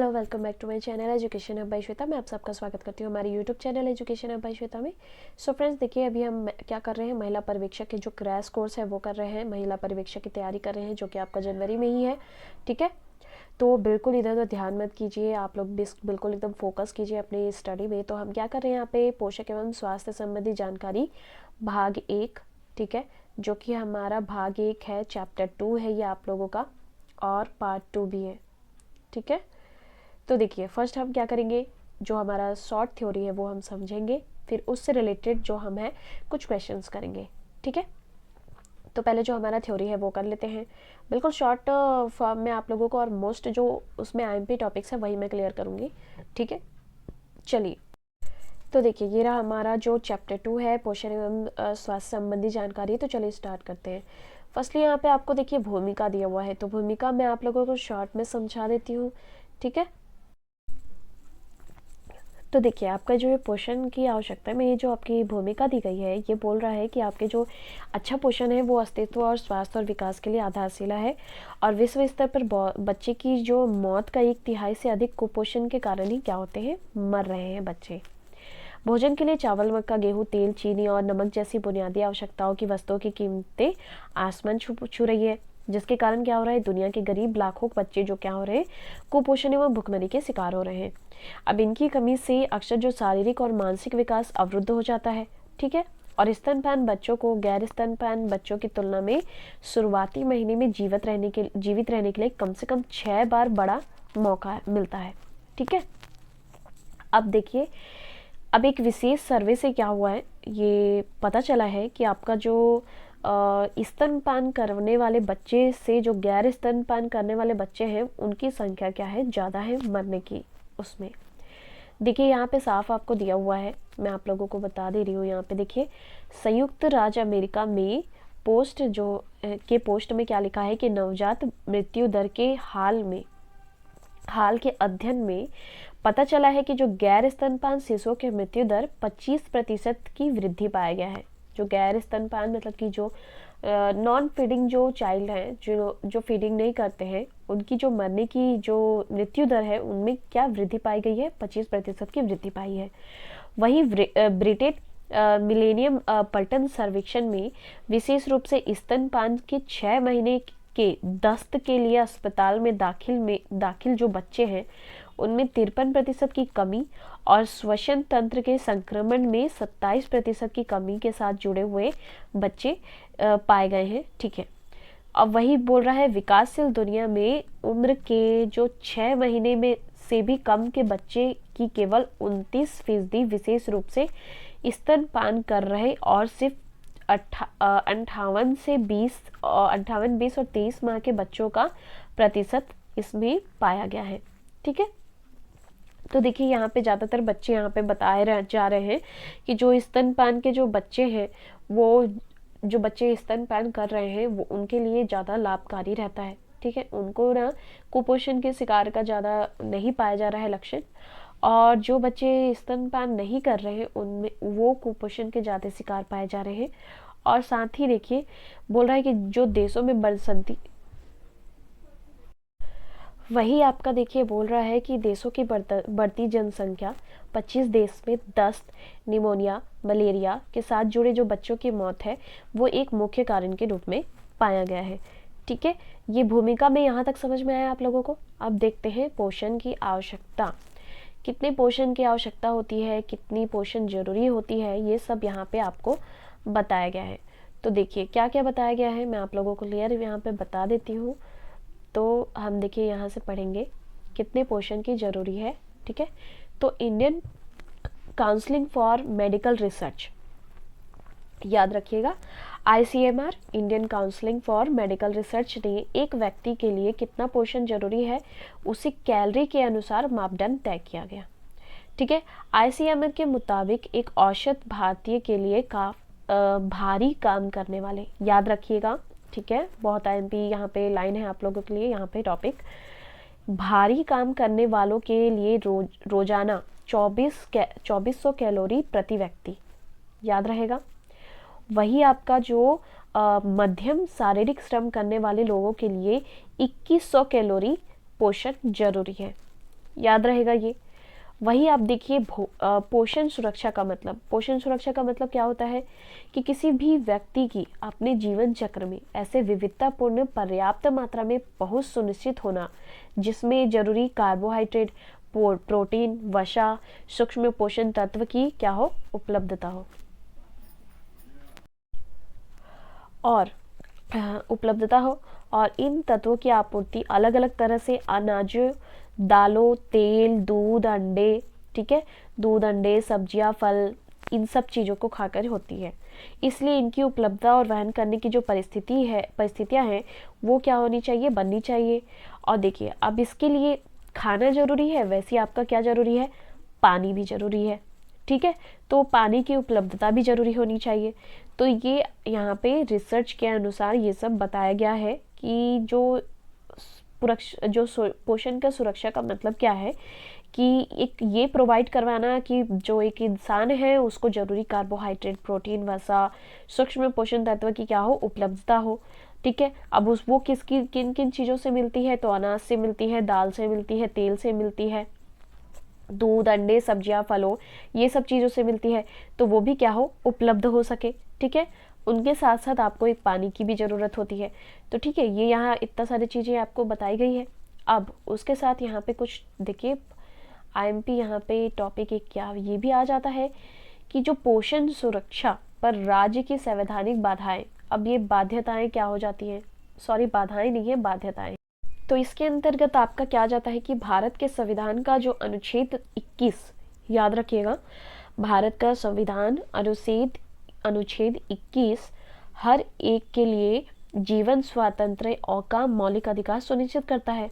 Hello, welcome back to my channel Education Hub by Shweta. मैं आप सबका स्वागत करती हूँ हमारे YouTube channel Education Hub by Shweta में। सो फ्रेंड्स, देखिए अभी हम क्या कर रहे हैं, महिला पर्यवेक्षक के जो क्रैश कोर्स है वो कर रहे हैं। महिला पर्यवेक्षक की तैयारी कर रहे हैं जो कि आपका जनवरी में ही है। ठीक है, तो बिल्कुल इधर उधर ध्यान मत कीजिए, आप लोग बिल्कुल एकदम फोकस कीजिए अपनी स्टडी में। तो हम क्या कर रहे हैं यहाँ पे, पोषक एवं स्वास्थ्य संबंधी जानकारी भाग 1, ठीक है, जो कि हमारा भाग 1 है, चैप्टर 2 है ये आप लोगों का, और पार्ट 2 भी है। ठीक है, तो देखिए फर्स्ट हम क्या करेंगे, जो हमारा शॉर्ट थ्योरी है वो हम समझेंगे, फिर उससे रिलेटेड जो हम है कुछ क्वेश्चंस करेंगे। ठीक है, तो पहले जो हमारा थ्योरी है वो कर लेते हैं बिल्कुल शॉर्ट फॉर्म में आप लोगों को, और मोस्ट जो उसमें आईएमपी टॉपिक्स है वही मैं क्लियर करूँगी। ठीक है, चलिए तो देखिए ये रहा हमारा जो चैप्टर 2 है, पोषण एवं स्वास्थ्य संबंधी जानकारी। तो चलिए स्टार्ट करते हैं। फर्स्टली यहाँ पे आपको देखिए भूमिका दिया हुआ है, तो भूमिका मैं आप लोगों को शॉर्ट में समझा देती हूँ। ठीक है, तो देखिए आपका जो ये पोषण की आवश्यकता में ये जो आपकी भूमिका दी गई है, ये बोल रहा है कि आपके जो अच्छा पोषण है वो अस्तित्व और स्वास्थ्य और विकास के लिए आधारशिला है। और विश्व स्तर पर बच्चे की जो मौत का 1/3 से अधिक कुपोषण के कारण ही क्या होते हैं, मर रहे हैं बच्चे। भोजन के लिए चावल, मक्का, गेहूं, तेल, चीनी और नमक जैसी बुनियादी आवश्यकताओं की वस्तुओं की कीमतें आसमान छू रही है, जिसके कारण क्या हो रहा है, दुनिया के गरीब लाखों बच्चे जो क्या हो रहे हैं, कुपोषण एवं भुखमरी के शिकार हो रहे हैं। अब इनकी कमी से अक्सर जो शारीरिक और मानसिक विकास अवरुद्ध हो जाता है। ठीक है, और स्तनपान बच्चों को गैर स्तनपान बच्चों की तुलना में शुरुआती महीने में जीवित रहने के लिए कम से कम 6 बार बड़ा मौका मिलता है। ठीक है, अब देखिए, अब एक विशेष सर्वे से क्या हुआ है, ये पता चला है कि आपका जो स्तनपान करने वाले बच्चे से जो गैर स्तनपान करने वाले बच्चे हैं उनकी संख्या क्या है, ज़्यादा है मरने की। उसमें देखिए यहाँ पे साफ आपको दिया हुआ है, मैं आप लोगों को बता दे रही हूँ। यहाँ पे देखिए संयुक्त राज्य अमेरिका में पोस्ट में क्या लिखा है कि नवजात मृत्यु दर के हाल के अध्ययन में पता चला है कि जो गैर स्तनपान शिशुओं के मृत्यु दर 25% की वृद्धि पाया गया है। जो गैर स्तनपान मतलब कि जो नॉन फीडिंग जो चाइल्ड हैं, जो फीडिंग नहीं करते हैं, उनकी जो मरने की जो मृत्यु दर है उनमें क्या वृद्धि पाई गई है, 25% की वृद्धि पाई है। वहीं ब्रिटेन मिलेनियम पल्टन सर्वेक्षण में विशेष रूप से स्तनपान के 6 महीने के दस्त के लिए अस्पताल में दाखिल जो बच्चे हैं उनमें 53% की कमी और श्वसन तंत्र के संक्रमण में 27% की कमी के साथ जुड़े हुए बच्चे पाए गए हैं। ठीक है, अब वही बोल रहा है विकासशील दुनिया में उम्र के जो 6 महीने में से भी कम के बच्चे की केवल 29% विशेष रूप से स्तनपान कर रहे और सिर्फ 58 से 20 और 23 माह के बच्चों का प्रतिशत इसमें पाया गया है। ठीक है, तो देखिए यहाँ पे ज़्यादातर बच्चे यहाँ पे बताए जा रहे हैं कि जो स्तनपान के जो बच्चे हैं, वो जो बच्चे स्तनपान कर रहे हैं वो उनके लिए ज़्यादा लाभकारी रहता है। ठीक है, उनको ना कुपोषण के शिकार का ज़्यादा नहीं पाया जा रहा है लक्षण, और जो बच्चे स्तनपान नहीं कर रहे हैं उनमें वो कुपोषण के ज़्यादा शिकार पाए जा रहे हैं। और साथ ही देखिए बोल रहा है कि जो देशों में वही आपका देखिए बोल रहा है कि देशों की बढ़ती जनसंख्या 25 देश में दस्त, निमोनिया, मलेरिया के साथ जुड़े जो बच्चों की मौत है वो एक मुख्य कारण के रूप में पाया गया है। ठीक है, ये भूमिका में यहाँ तक समझ में आया आप लोगों को। अब देखते हैं पोषण की आवश्यकता, कितने पोषण की आवश्यकता होती है, कितनी पोषण जरूरी होती है, ये सब यहाँ पे आपको बताया गया है। तो देखिए क्या क्या बताया गया है, मैं आप लोगों को क्लियर यहाँ पे बता देती हूँ। तो हम देखिए यहाँ से पढ़ेंगे कितने पोषण की जरूरी है। ठीक है, तो Indian counselling for medical research, याद रखिएगा, ICMR Indian counselling for medical research ने एक व्यक्ति के लिए कितना पोषण जरूरी है उसे कैलोरी के अनुसार मापदंड तय किया गया। ठीक है, ICMR के मुताबिक एक औसत भारतीय के लिए भारी काम करने वाले, याद रखिएगा। ठीक है, बहुत IMP यहाँ पे लाइन है आप लोगों के लिए, यहाँ पे टॉपिक भारी काम करने वालों के लिए रोजाना 2400 कैलोरी प्रति व्यक्ति, याद रहेगा। वही आपका जो मध्यम शारीरिक श्रम करने वाले लोगों के लिए 2100 कैलोरी पोषण जरूरी है। याद रहेगा ये। वही आप देखिए पोषण सुरक्षा का मतलब, पोषण सुरक्षा का मतलब क्या होता है कि किसी भी व्यक्ति की अपने जीवन चक्र में ऐसे विविधतापूर्ण पर्याप्त मात्रा में पहुंच सुनिश्चित होना जिसमें जरूरी कार्बोहाइड्रेट, प्रोटीन, वसा, सूक्ष्म पोषण तत्व की क्या हो, उपलब्धता हो। और उपलब्धता हो और इन तत्वों की आपूर्ति अलग अलग तरह से अनाजों, दालों, तेल, दूध, अंडे, ठीक है, दूध, अंडे, सब्जियां, फल, इन सब चीज़ों को खाकर होती है। इसलिए इनकी उपलब्धता और वहन करने की जो परिस्थितियां हैं वो क्या होनी चाहिए, बननी चाहिए। और देखिए अब इसके लिए खाना जरूरी है, वैसे आपका क्या जरूरी है, पानी भी जरूरी है, ठीक है। तो पानी की उपलब्धता भी जरूरी होनी चाहिए। तो ये यहाँ पे रिसर्च के अनुसार ये सब बताया गया है कि जो पोषण का सुरक्षा का मतलब क्या है कि एक ये प्रोवाइड करवाना कि जो एक इंसान है उसको जरूरी कार्बोहाइड्रेट, प्रोटीन, वसा, सूक्ष्म पोषण तत्व की क्या हो, उपलब्धता हो, ठीक है। अब उस वो किसकी किन किन चीज़ों से मिलती है, तो अनाज से मिलती है, दाल से मिलती है, तेल से मिलती है, दूध, अंडे, सब्जियां, फलों, ये सब चीज़ों से मिलती है। तो वो भी क्या हो, उपलब्ध हो सके, ठीक है। उनके साथ साथ आपको एक पानी की भी ज़रूरत होती है। तो ठीक है, ये यहाँ इतना सारी चीज़ें आपको बताई गई है। अब उसके साथ यहाँ पे कुछ देखिए आईएमपी यहाँ पे टॉपिक एक क्या ये भी आ जाता है कि जो पोषण सुरक्षा पर राज्य की संवैधानिक बाधाएं, अब ये बाध्यताएं क्या हो जाती हैं, सॉरी बाधाएं नहीं है, बाध्यताएं। तो इसके अंतर्गत आपका क्या जाता है कि भारत के संविधान का जो अनुच्छेद 21, याद रखिएगा, भारत का संविधान अनुच्छेद 21 हर एक के लिए जीवन, स्वातंत्र्य और का मौलिक अधिकार सुनिश्चित करता है।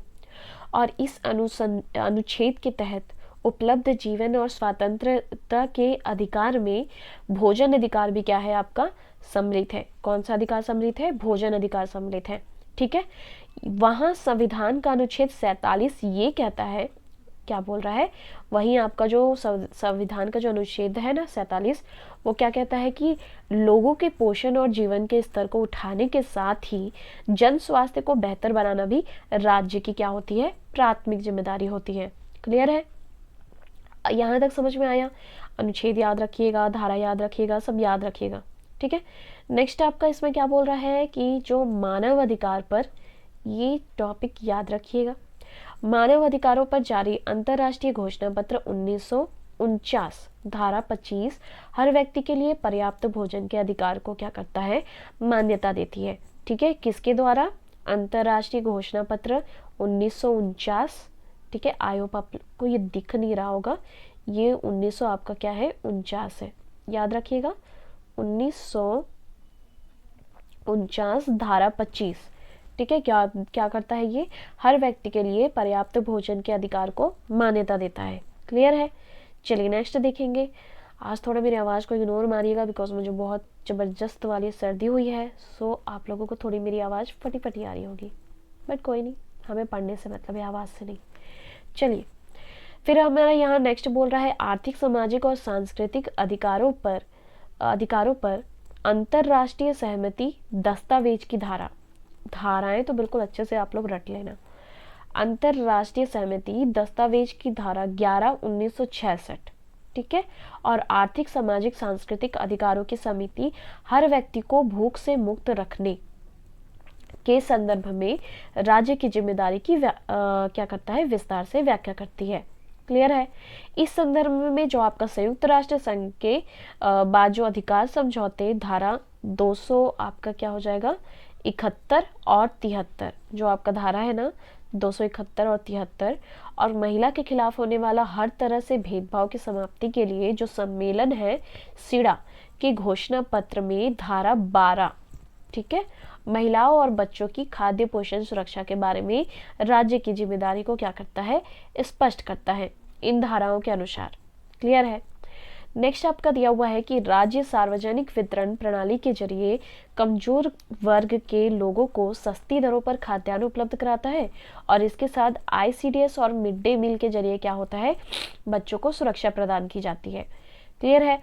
और इस अनुच्छेद के तहत उपलब्ध जीवन और स्वतंत्रता के अधिकार में भोजन अधिकार भी क्या है आपका, सम्मिलित है। कौन सा अधिकार सम्मिलित है, भोजन अधिकार सम्मिलित है, ठीक है। वहां संविधान का अनुच्छेद 47 ये कहता है, क्या बोल रहा है, वहीं आपका जो संविधान का जो अनुच्छेद है ना 47, वो क्या कहता है कि लोगों के पोषण और जीवन के स्तर को उठाने के साथ ही जन स्वास्थ्य को बेहतर बनाना भी राज्य की क्या होती है, प्राथमिक जिम्मेदारी होती है। क्लियर है, यहाँ तक समझ में आया। अनुच्छेद याद रखिएगा, धारा याद रखिएगा, सब याद रखिएगा, ठीक है। नेक्स्ट आपका इसमें क्या बोल रहा है कि जो मानव अधिकार पर, ये टॉपिक याद रखिएगा, मानव अधिकारों पर जारी अंतर्राष्ट्रीय घोषणा पत्र 1949 धारा 25 हर व्यक्ति के लिए पर्याप्त भोजन के अधिकार को क्या करता है, मान्यता देती है, ठीक है। किसके द्वारा, अंतर्राष्ट्रीय घोषणा पत्र 1949, ठीक है। आयोग आपको ये दिख नहीं रहा होगा, ये 1900 आपका क्या है, 49 है, याद रखिएगा। 1949 धारा 25, ठीक है। क्या क्या करता है ये, हर व्यक्ति के लिए पर्याप्त भोजन के अधिकार को मान्यता देता है। क्लियर है, चलिए नेक्स्ट देखेंगे। आज थोड़ा मेरी आवाज़ को इग्नोर मारिएगा बिकॉज मुझे बहुत ज़बरदस्त वाली सर्दी हुई है, सो आप लोगों को थोड़ी मेरी आवाज़ फटी फटी आ रही होगी, बट कोई नहीं, हमें पढ़ने से मतलब है, आवाज़ से नहीं। चलिए फिर हमारा यहाँ नेक्स्ट बोल रहा है आर्थिक, सामाजिक और सांस्कृतिक अधिकारों पर अंतर्राष्ट्रीय सहमति दस्तावेज की धाराएं तो बिल्कुल अच्छे से आप लोग रट लेना। अंतर्राष्ट्रीय सहमति दस्तावेज की धारा 11/1966, ठीक है। और आर्थिक, सामाजिक, सांस्कृतिक अधिकारों की समिति हर व्यक्ति को भूख से मुक्त रखने के संदर्भ में राज्य की जिम्मेदारी की क्या करता है, विस्तार से व्याख्या करती है। क्लियर है। इस संदर्भ में जो आपका संयुक्त राष्ट्र संघ के बाद जो अधिकार समझौते धारा 200 आपका क्या हो जाएगा, 71 और 73, जो आपका धारा है ना 271 और 73, और महिला के खिलाफ होने वाला हर तरह से भेदभाव की समाप्ति के लिए जो सम्मेलन है सीडा के घोषणा पत्र में धारा 12, ठीक है, महिलाओं और बच्चों की खाद्य पोषण सुरक्षा के बारे में राज्य की जिम्मेदारी को क्या करता है, स्पष्ट करता है इन धाराओं के अनुसार। क्लियर है। नेक्स्ट आपका दिया हुआ है कि राज्य सार्वजनिक वितरण प्रणाली के जरिए कमजोर वर्ग के लोगों को सस्ती दरों पर खाद्यान्न उपलब्ध कराता है, और इसके साथ आईसीडीएस और मिड डे मील के जरिए क्या होता है, बच्चों को सुरक्षा प्रदान की जाती है। क्लियर है।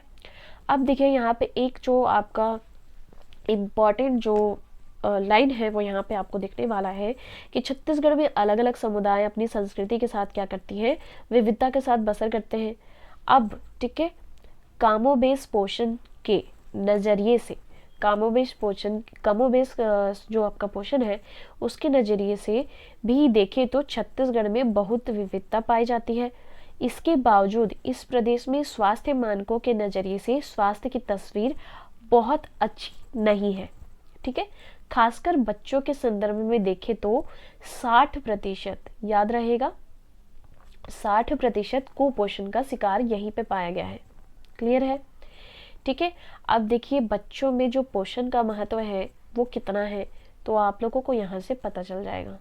अब देखिए यहाँ पे एक जो आपका इम्पॉर्टेंट जो लाइन है वो यहाँ पे आपको देखने वाला है कि छत्तीसगढ़ में अलग अलग समुदाय अपनी संस्कृति के साथ क्या करती हैं, विविधता के साथ बसर करते हैं। अब ठीक है, कामोबेश पोषण के नज़रिए से, कमोबेश जो आपका पोषण है उसके नज़रिए से भी देखें तो छत्तीसगढ़ में बहुत विविधता पाई जाती है। इसके बावजूद इस प्रदेश में स्वास्थ्य मानकों के नज़रिए से स्वास्थ्य की तस्वीर बहुत अच्छी नहीं है। ठीक है, खासकर बच्चों के संदर्भ में देखें तो 60%, याद रहेगा 60% कुपोषण का शिकार यहीं पे पाया गया है। क्लियर है? ठीक है, अब देखिए बच्चों में जो पोषण का महत्व है वो कितना है, तो आप लोगों को यहाँ से पता चल जाएगा।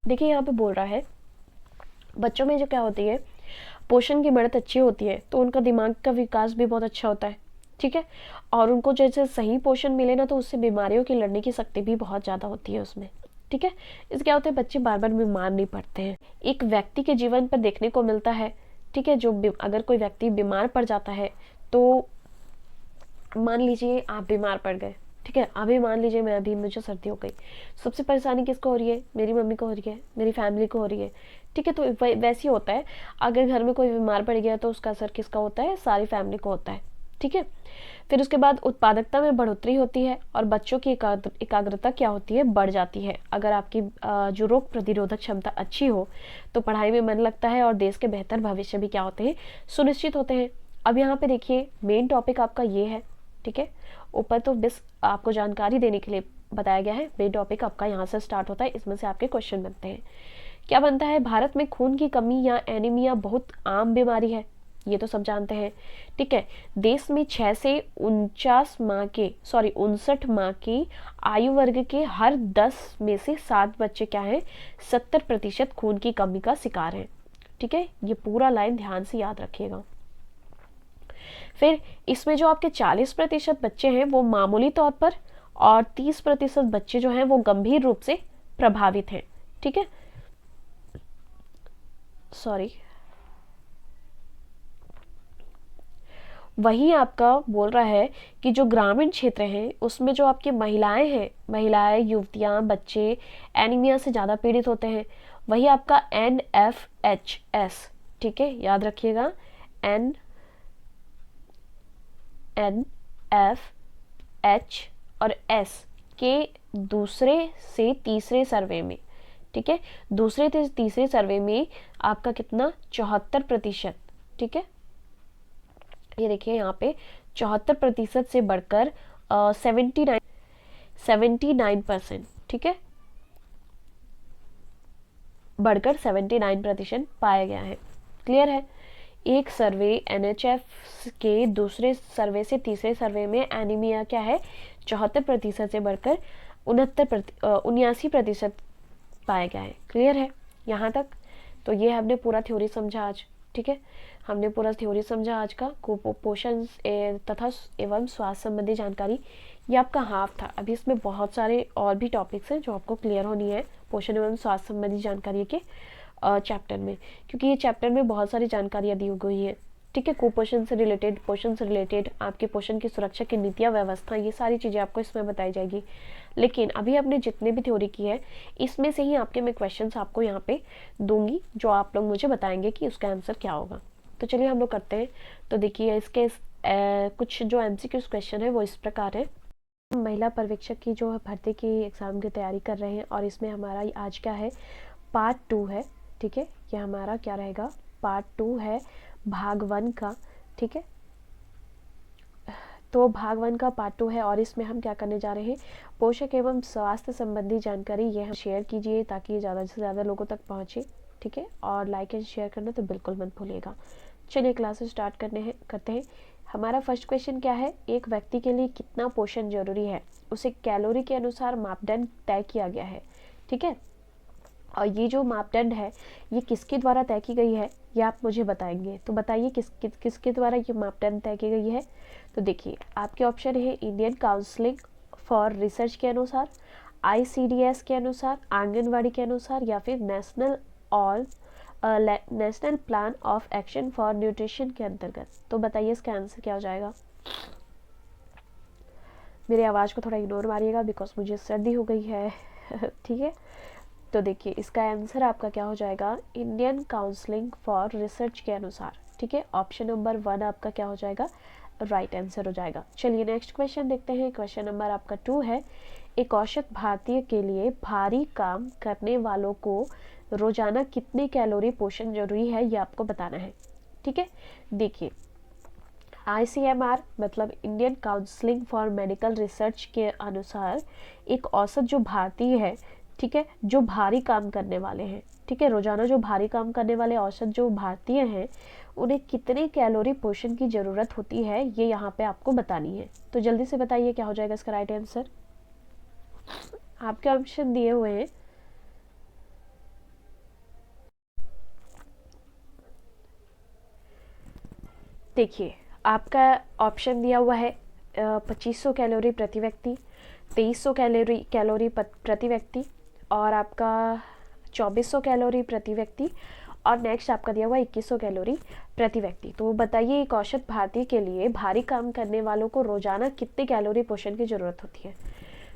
देखिए यहाँ पे बोल रहा है बच्चों में जो क्या होती है, पोषण की बढ़त अच्छी होती है तो उनका दिमाग का विकास भी बहुत अच्छा होता है। ठीक है, और उनको जैसे सही पोषण मिले ना तो उससे बीमारियों की लड़ने की शक्ति भी बहुत ज़्यादा होती है उसमें। ठीक है, इससे क्या होता है, बच्चे बार बार बीमार नहीं पड़ते हैं। एक व्यक्ति के जीवन पर देखने को मिलता है, ठीक है, जो अगर कोई व्यक्ति बीमार पड़ जाता है तो मान लीजिए आप बीमार पड़ गए, ठीक है, अभी मान लीजिए मुझे सर्दी हो गई, सबसे परेशानी किसको हो रही है, मेरी मम्मी को हो रही है, मेरी फैमिली को हो रही है। ठीक है, तो वैसे ही होता है, अगर घर में कोई बीमार पड़ गया तो उसका असर किसका होता है, सारी फैमिली को होता है। ठीक है, फिर उसके बाद उत्पादकता में बढ़ोतरी होती है और बच्चों की एकाग्रता क्या होती है, बढ़ जाती है। अगर आपकी जो रोग प्रतिरोधक क्षमता अच्छी हो तो पढ़ाई में मन लगता है और देश के बेहतर भविष्य भी क्या होते हैं, सुनिश्चित होते हैं। अब यहाँ पे देखिए मेन टॉपिक आपका ये है। ठीक है, ऊपर तो बस आपको जानकारी देने के लिए बताया गया है, मेन टॉपिक आपका यहाँ से स्टार्ट होता है, इसमें से आपके क्वेश्चन बनते हैं। क्या बनता है, भारत में खून की कमी या एनीमिया बहुत आम बीमारी है, ये तो सब जानते हैं। ठीक है, देश में 6 से 59 माह की आयु वर्ग के हर 10 में से 7 बच्चे क्या हैं, 70% खून की कमी का शिकार हैं। ठीक है, ये पूरा लाइन ध्यान से याद रखिएगा। फिर इसमें जो आपके 40% बच्चे हैं वो मामूली तौर पर और 30% बच्चे जो हैं वो गंभीर रूप से प्रभावित हैं। ठीक है, सॉरी, वही आपका बोल रहा है कि जो ग्रामीण क्षेत्र हैं उसमें जो आपकी महिलाएं हैं, महिलाएं, युवतियां, बच्चे एनीमिया से ज़्यादा पीड़ित होते हैं। वही आपका NFHS, ठीक है, याद रखिएगा, NFH और S के दूसरे से तीसरे सर्वे में, ठीक है, दूसरे से तीसरे सर्वे में आपका कितना, 74%। ठीक है, ये देखिए यहाँ पे 74% से बढ़कर 79%, ठीक है, बढ़कर 79% पाया गया है। क्लियर है? एक सर्वे NHF के दूसरे सर्वे से तीसरे सर्वे में एनीमिया क्या है, 74% से बढ़कर 79% पाया गया है। क्लियर है यहाँ तक? तो ये हमने पूरा थ्योरी समझा आज। ठीक है, हमने पूरा थ्योरी समझा आज का, कुपोषण तथा एवं स्वास्थ्य संबंधी जानकारी, ये आपका हाफ था। अभी इसमें बहुत सारे और भी टॉपिक्स हैं जो आपको क्लियर होनी है पोषण एवं स्वास्थ्य संबंधी जानकारी के चैप्टर में, क्योंकि ये चैप्टर में बहुत सारी जानकारियाँ दी गई हैं। ठीक है, कुपोषण से रिलेटेड, पोषण से रिलेटेड, आपके पोषण की सुरक्षा की नीतियाँ, व्यवस्था, ये सारी चीज़ें आपको इसमें बताई जाएगी। लेकिन अभी आपने जितने भी थ्योरी की है इसमें से ही आपके मैं क्वेश्चंस आपको यहाँ पे दूंगी जो आप लोग मुझे बताएंगे कि उसका आंसर क्या होगा। तो चलिए हम लोग करते हैं। तो देखिए इसके कुछ जो MCQ क्वेश्चन है वो इस प्रकार है। महिला पर्यवेक्षक की जो भर्ती की एग्ज़ाम की तैयारी कर रहे हैं और इसमें हमारा आज क्या है, पार्ट 2 है। ठीक है, ये हमारा क्या रहेगा, पार्ट 2 है भाग 1 का। ठीक है, तो भाग 1 का पार्ट 2 है और इसमें हम क्या करने जा रहे हैं, पोषक एवं स्वास्थ्य संबंधी जानकारी ये हम शेयर कीजिए ताकि ये ज़्यादा से ज़्यादा लोगों तक पहुँचे। ठीक है, और लाइक एंड शेयर करना तो बिल्कुल मत भूलिएगा। चलिए क्लासेस स्टार्ट करते हैं। हमारा फर्स्ट क्वेश्चन क्या है, एक व्यक्ति के लिए कितना पोषण जरूरी है, उसे कैलोरी के अनुसार मापदंड तय किया गया है। ठीक है, और ये जो मापदंड है ये किसके द्वारा तय की गई है ये आप मुझे बताएंगे। तो बताइए किसके द्वारा ये मापदंड तय की गई है। तो देखिए आपके ऑप्शन है इंडियन काउंसिल फॉर रिसर्च के अनुसार, ICDS के अनुसार, आंगनवाड़ी के अनुसार, या फिर national plan of action for nutrition के अंतर्गत। तो बताइए इसका आंसर क्या हो जाएगा। मेरी आवाज़ को थोड़ा इग्नोर मारिएगा बिकॉज मुझे सर्दी हो गई है ठीक है। तो देखिए इसका आंसर आपका क्या हो जाएगा, इंडियन काउंसिलिंग फॉर रिसर्च के अनुसार। ठीक है, ऑप्शन नंबर 1 आपका क्या हो जाएगा, राइट आंसर हो जाएगा। चलिए नेक्स्ट क्वेश्चन देखते हैं। क्वेश्चन नंबर आपका 2 है, एक औसत भारतीय के लिए भारी काम करने वालों को रोजाना कितने कैलोरी पोषण जरूरी है, ये आपको बताना है। ठीक है, देखिए ICMR मतलब Indian counselling for medical research के अनुसार एक औसत जो भारतीय है, ठीक है, जो भारी काम करने वाले हैं, ठीक है, रोजाना जो भारी काम करने वाले औसत जो भारतीय हैं, उन्हें कितने कैलोरी पोषण की जरूरत होती है, ये यहाँ पे आपको बतानी है। तो जल्दी से बताइए क्या हो जाएगा इसका राइट आंसर। आपके ऑप्शन दिए हुए हैं, देखिए आपका ऑप्शन दिया हुआ है 2500 कैलोरी प्रति व्यक्ति, 2300 कैलोरी प्रति व्यक्ति, और आपका 2400 कैलोरी प्रति व्यक्ति, और नेक्स्ट आपका दिया हुआ 2100 कैलोरी प्रति व्यक्ति। तो बताइए एक औसत भारतीय के लिए भारी काम करने वालों को रोजाना कितने कैलोरी पोषण की जरूरत होती है।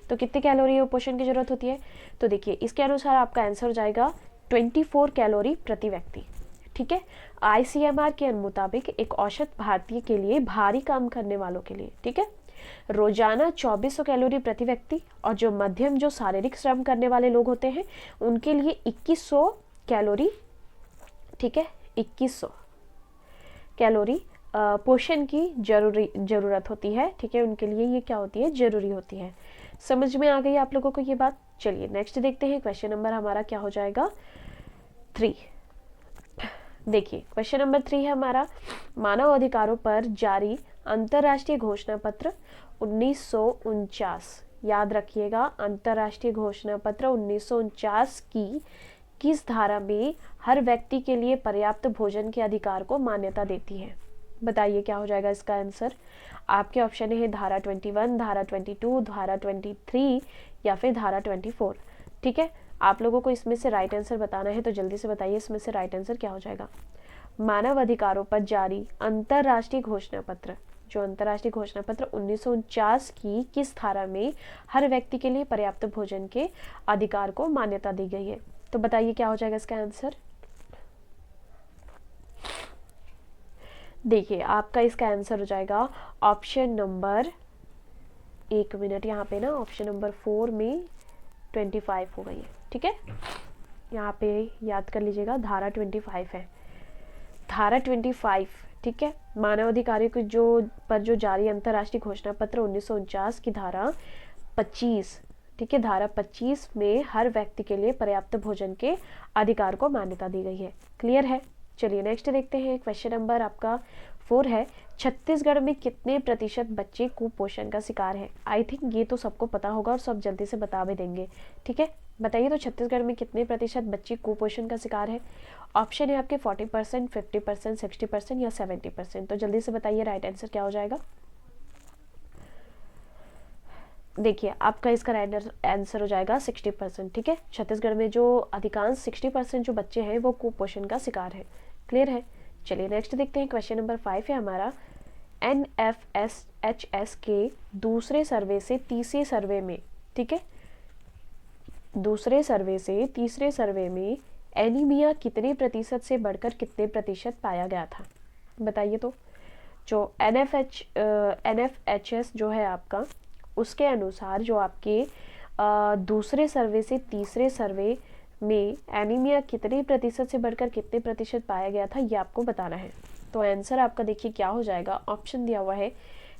तो कितने कैलोरी पोषण की जरूरत होती है, तो देखिए इसके अनुसार आपका आंसर हो जाएगा 24 कैलोरी प्रति व्यक्ति। ठीक है, ICMR के मुताबिक एक औसत भारतीय के लिए भारी काम करने वालों के लिए, ठीक है, रोजाना 2400 कैलोरी प्रति व्यक्ति, और जो मध्यम जो शारीरिक श्रम करने वाले लोग होते हैं उनके लिए 2100 कैलोरी, ठीक है, 2100 कैलोरी पोषण की जरूरत होती है। ठीक है, उनके लिए ये क्या होती है, जरूरी होती है। समझ में आ गई आप लोगों को ये बात। चलिए नेक्स्ट देखते हैं। क्वेश्चन नंबर हमारा क्या हो जाएगा, 3। देखिए क्वेश्चन नंबर 3 है हमारा, मानव अधिकारों पर जारी अंतर्राष्ट्रीय घोषणा पत्र 1949, याद रखिएगा अंतर्राष्ट्रीय घोषणा पत्र 1949 की किस धारा में हर व्यक्ति के लिए पर्याप्त भोजन के अधिकार को मान्यता देती है। बताइए क्या हो जाएगा इसका आंसर। आपके ऑप्शन है धारा 21, धारा 22, धारा 23 या फिर धारा 24। ठीक है, आप लोगों को इसमें से राइट आंसर बताना है, तो जल्दी से बताइए इसमें से राइट आंसर क्या हो जाएगा। मानव अधिकारों पर जारी अंतर्राष्ट्रीय घोषणा पत्र, जो अंतर्राष्ट्रीय घोषणा पत्र 1949 की किस धारा में हर व्यक्ति के लिए पर्याप्त भोजन के अधिकार को मान्यता दी गई है। तो बताइए क्या हो जाएगा इसका आंसर। देखिए आपका इसका आंसर हो जाएगा ऑप्शन नंबर, एक मिनट यहाँ पे ना, ऑप्शन नंबर 4 में 25 हो गई है। ठीक है, यहाँ पे याद कर लीजिएगा धारा 25 है, धारा 25। ठीक है, मानवाधिकारों के जो जारी अंतर्राष्ट्रीय घोषणा पत्र 1949 की धारा 25, ठीक है, धारा 25 में हर व्यक्ति के लिए पर्याप्त भोजन के अधिकार को मान्यता दी गई है। क्लियर है। चलिए नेक्स्ट देखते हैं। क्वेश्चन नंबर आपका 4 है, छत्तीसगढ़ में कितने प्रतिशत बच्चे कुपोषण का शिकार है। आई थिंक ये तो सबको पता होगा और सब जल्दी से बता भी देंगे। ठीक है, बताइए तो छत्तीसगढ़ में कितने प्रतिशत बच्चे कुपोषण का शिकार है। ऑप्शन है आपके 40%, 50%, 60% या 70%। तो जल्दी से बताइए राइट आंसर क्या हो जाएगा। देखिए आपका इसका राइट आंसर हो जाएगा 60%। ठीक है, छत्तीसगढ़ में जो अधिकांश 60% जो बच्चे हैं वो कुपोषण का शिकार है। क्लियर है। चलिए नेक्स्ट देखते हैं। क्वेश्चन नंबर 5 है हमारा, NFHS के दूसरे सर्वे से तीसरे सर्वे में, ठीक है, दूसरे सर्वे से तीसरे सर्वे में एनीमिया कितने प्रतिशत से बढ़कर कितने प्रतिशत पाया गया था। बताइए तो। जो NFHS जो है आपका, उसके अनुसार जो आपके दूसरे सर्वे से तीसरे सर्वे में एनीमिया कितने प्रतिशत से बढ़कर कितने प्रतिशत पाया गया था, ये आपको बताना है। तो आंसर आपका देखिए क्या हो जाएगा। ऑप्शन दिया हुआ है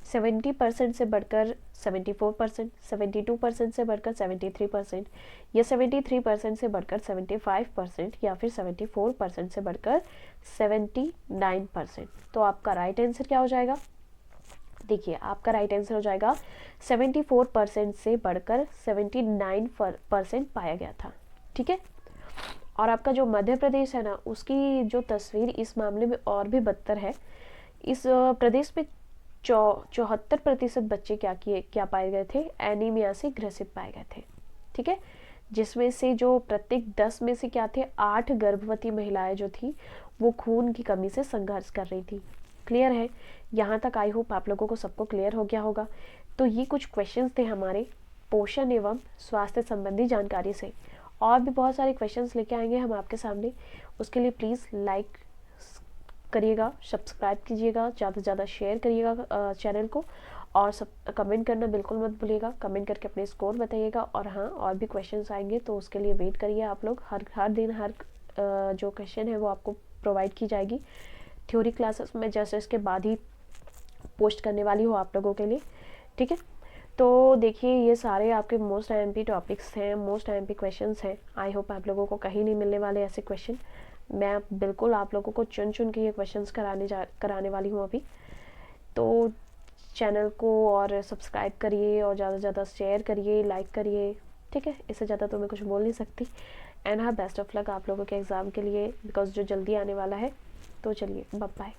70% से बढ़कर 74%, 72% से बढ़कर 73%, या 73% से बढ़कर 75%, या फिर 74% से बढ़कर 79%। तो आपका राइट आंसर क्या हो जाएगा। देखिए आपका राइट आंसर हो जाएगा 74% से बढ़कर 79% पाया गया था। ठीक है, और आपका जो मध्य प्रदेश है ना, उसकी जो तस्वीर इस मामले में और भी बदतर है। इस प्रदेश में 74% बच्चे क्या पाए गए थे, एनीमिया से ग्रसित पाए गए थे। ठीक है, जिसमें से जो प्रत्येक 10 में से क्या थे, 8 गर्भवती महिलाएं जो थी वो खून की कमी से संघर्ष कर रही थी। क्लियर है। यहाँ तक आई होप आप लोगों को सबको क्लियर हो गया होगा। तो ये कुछ क्वेश्चंस थे हमारे पोषण एवं स्वास्थ्य संबंधी जानकारी से। और भी बहुत सारे क्वेश्चंस लेके आएंगे हम आपके सामने। उसके लिए प्लीज़ लाइक करिएगा, सब्सक्राइब कीजिएगा, ज़्यादा से ज़्यादा शेयर करिएगा चैनल को, और सब कमेंट करना बिल्कुल मत भूलिएगा। कमेंट करके अपने स्कोर बताइएगा। और हाँ, और भी क्वेश्चंस आएंगे तो उसके लिए वेट करिए आप लोग। हर दिन हर जो क्वेश्चन है वो आपको प्रोवाइड की जाएगी थ्योरी क्लासेस में, जैसे इसके बाद ही पोस्ट करने वाली हो आप लोगों के लिए, ठीक है। तो देखिए, ये सारे आपके मोस्ट IMP टॉपिक्स हैं, मोस्ट IMP क्वेश्चंस हैं। आई होप आप लोगों को कहीं नहीं मिलने वाले ऐसे क्वेश्चन। मैं बिल्कुल आप लोगों को चुन चुन के ये क्वेश्चंस कराने वाली हूँ अभी। तो चैनल को और सब्सक्राइब करिए और ज़्यादा से ज़्यादा शेयर करिए, लाइक करिए, ठीक है। इससे ज़्यादा तो मैं कुछ बोल नहीं सकती। एंड हाँ, बेस्ट ऑफ लक आप लोगों के एग्ज़ाम के लिए, बिकॉज जो जल्दी आने वाला है। तो चलिए, बाय बाय।